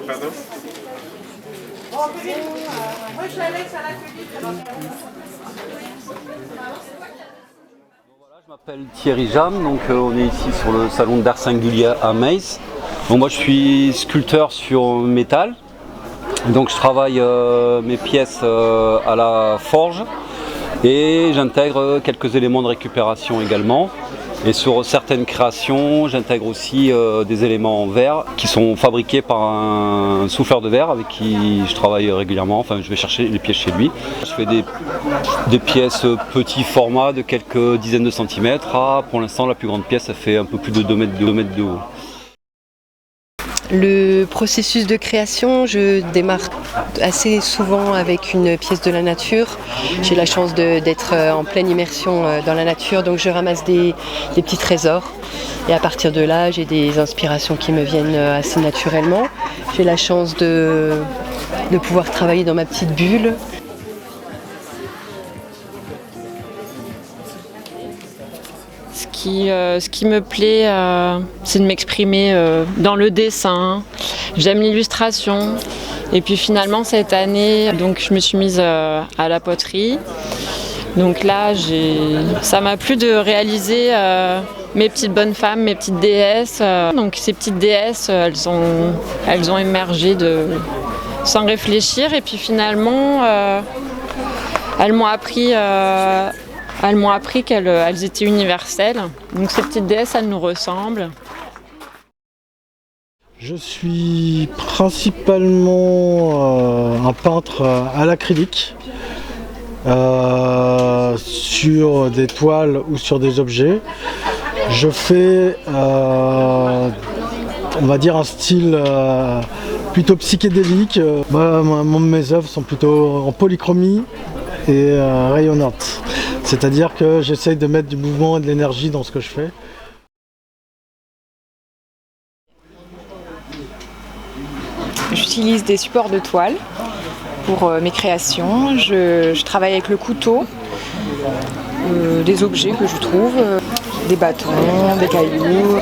Pardon? Moi je la laisse à l'atelier. Je m'appelle Thierry Jam, donc on est ici sur le salon d'art singulier à Metz. Donc moi je suis sculpteur sur métal, donc je travaille mes pièces à la forge et j'intègre quelques éléments de récupération également. Et sur certaines créations, j'intègre aussi des éléments en verre qui sont fabriqués par un souffleur de verre avec qui je travaille régulièrement. Enfin, je vais chercher les pièces chez lui. Je fais des pièces petits format de quelques dizaines de centimètres à, pour l'instant, la plus grande pièce, ça fait un peu plus de 2 mètres de haut. Le processus de création, je démarre assez souvent avec une pièce de la nature. J'ai la chance d'être en pleine immersion dans la nature, donc je ramasse des petits trésors. Et à partir de là, j'ai des inspirations qui me viennent assez naturellement. J'ai la chance de pouvoir travailler dans ma petite bulle. Ce qui me plaît, c'est de m'exprimer dans le dessin. J'aime l'illustration. Et puis finalement, cette année, donc, je me suis mise à la poterie. Donc là, ça m'a plu de réaliser mes petites bonnes femmes, mes petites déesses. Donc ces petites déesses, elles ont émergé sans réfléchir. Et puis finalement, elles m'ont appris qu'elles étaient universelles. Donc ces petites déesses, elles nous ressemblent. Je suis principalement un peintre à l'acrylique, sur des toiles ou sur des objets. Je fais, on va dire, un style plutôt psychédélique. Mes œuvres sont plutôt en polychromie et rayonnantes. C'est-à-dire que j'essaye de mettre du mouvement et de l'énergie dans ce que je fais. J'utilise des supports de toile pour mes créations. Je travaille avec le couteau, des objets que je trouve, des bâtons, des cailloux.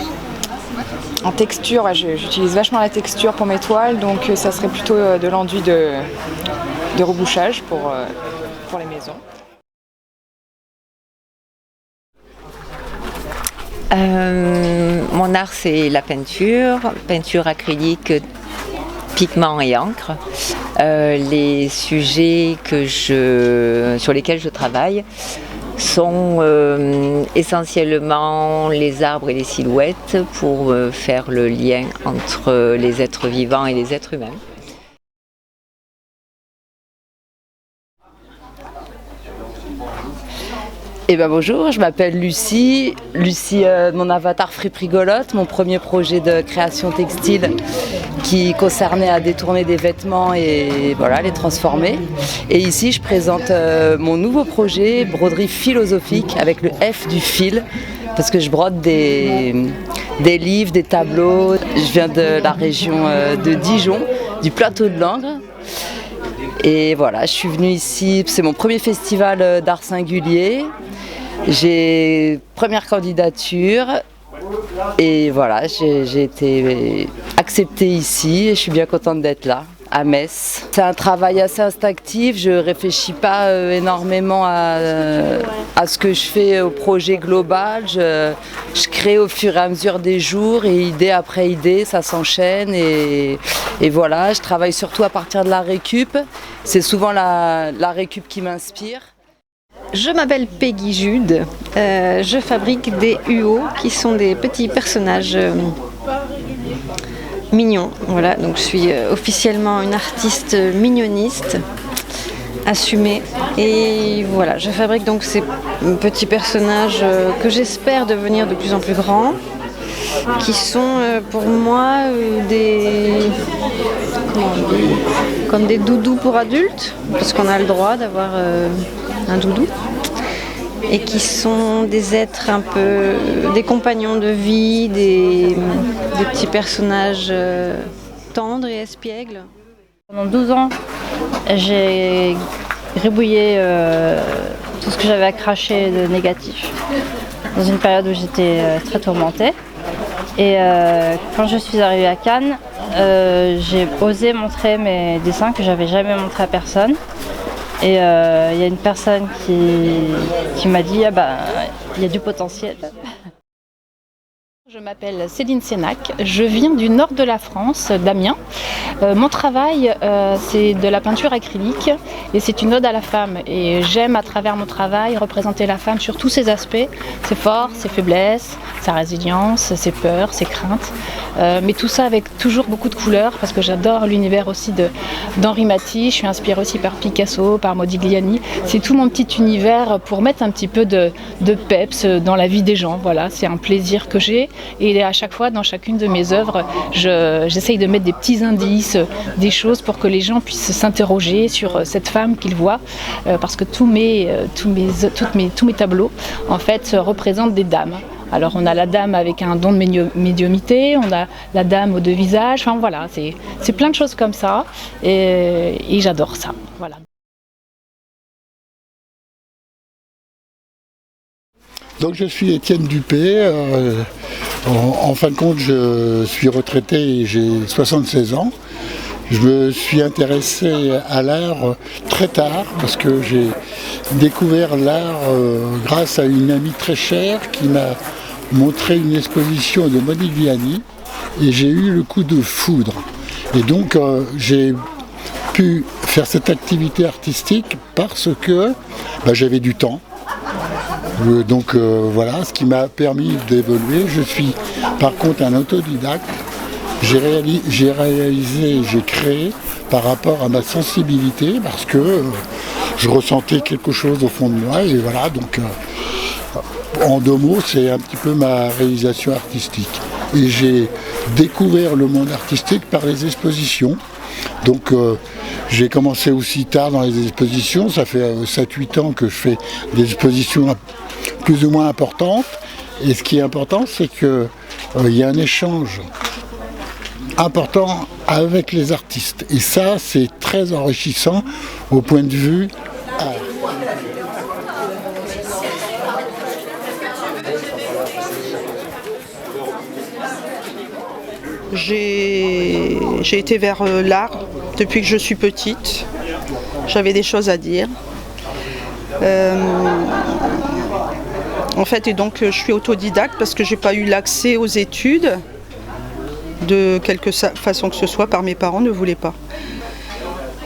En texture, j'utilise vachement la texture pour mes toiles, donc ça serait plutôt de l'enduit de rebouchage pour les maisons. Mon art, c'est la peinture acrylique, pigment et encre. Les sujets sur lesquels je travaille sont essentiellement les arbres et les silhouettes pour faire le lien entre les êtres vivants et les êtres humains. Bonjour, je m'appelle Lucie. Mon avatar Friprigolotte, mon premier projet de création textile qui concernait à détourner des vêtements et voilà, les transformer. Et ici, je présente mon nouveau projet, broderie philosophique avec le F du fil, parce que je brode des livres, des tableaux. Je viens de la région de Dijon, du plateau de Langres. Et voilà, je suis venue ici, c'est mon premier festival d'art singulier. J'ai première candidature et voilà, j'ai été acceptée ici et je suis bien contente d'être là, à Metz. C'est un travail assez instinctif, je ne réfléchis pas énormément à ce que je fais au projet global. Je crée au fur et à mesure des jours et idée après idée, ça s'enchaîne et voilà, je travaille surtout à partir de la récup. C'est souvent la récup qui m'inspire. Je m'appelle Peggy Jude, je fabrique des UO qui sont des petits personnages mignons. Voilà, donc je suis officiellement une artiste mignonniste, assumée. Et voilà, je fabrique donc ces petits personnages que j'espère devenir de plus en plus grands, qui sont pour moi comme des doudous pour adultes, parce qu'on a le droit d'avoir un doudou. et qui sont des êtres un peu, des compagnons de vie, des petits personnages tendres et espiègles. Pendant 12 ans, j'ai gribouillé tout ce que j'avais à cracher de négatif, dans une période où j'étais très tourmentée. Et quand je suis arrivée à Cannes, j'ai osé montrer mes dessins que j'avais jamais montrés à personne. Et il y a une personne qui m'a dit il y a du potentiel. Je m'appelle Céline Sénac, je viens du nord de la France, d'Amiens. Mon travail, c'est de la peinture acrylique et c'est une ode à la femme. Et j'aime à travers mon travail représenter la femme sur tous ses aspects, ses forces, ses faiblesses, sa résilience, ses peurs, ses craintes. Mais tout ça avec toujours beaucoup de couleurs parce que j'adore l'univers aussi d'Henri Matisse. Je suis inspirée aussi par Picasso, par Modigliani. C'est tout mon petit univers pour mettre un petit peu de peps dans la vie des gens. Voilà, c'est un plaisir que j'ai. Et à chaque fois, dans chacune de mes œuvres, j'essaye de mettre des petits indices, des choses pour que les gens puissent s'interroger sur cette femme qu'ils voient. Parce que tous mes tableaux, en fait, représentent des dames. Alors on a la dame avec un don de médiumnité, on a la dame aux deux visages, enfin voilà, c'est plein de choses comme ça. Et j'adore ça. Voilà. Donc je suis Étienne Dupé, en fin de compte je suis retraité et j'ai 76 ans. Je me suis intéressé à l'art très tard parce que j'ai découvert l'art grâce à une amie très chère qui m'a montré une exposition de Modigliani et j'ai eu le coup de foudre. Et donc j'ai pu faire cette activité artistique parce que j'avais du temps. Donc voilà, ce qui m'a permis d'évoluer. Je suis par contre un autodidacte. J'ai réalisé, j'ai créé par rapport à ma sensibilité parce que je ressentais quelque chose au fond de moi et voilà, donc en 2 mots, c'est un petit peu ma réalisation artistique. Et j'ai découvert le monde artistique par les expositions. Donc j'ai commencé aussi tard dans les expositions, ça fait 7-8 ans que je fais des expositions plus ou moins importantes. Et ce qui est important, c'est qu'il y a un échange important avec les artistes. Et ça, c'est très enrichissant au point de vue art. J'ai été vers l'art depuis que je suis petite. J'avais des choses à dire. En fait, et donc je suis autodidacte parce que j'ai pas eu l'accès aux études de quelque façon que ce soit par mes parents, ne voulaient pas.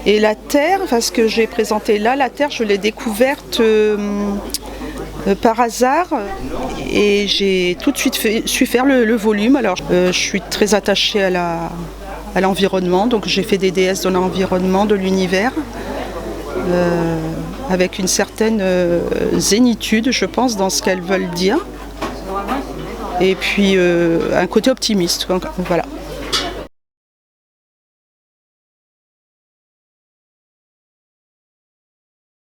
Et la terre, parce que j'ai présenté là, la terre, je l'ai découverte par hasard et j'ai tout de suite su faire le volume. Alors je suis très attachée à l'environnement, donc j'ai fait des déesses de l'environnement, de l'univers, avec une certaine zénitude, je pense, dans ce qu'elles veulent dire. Et puis un côté optimiste, voilà.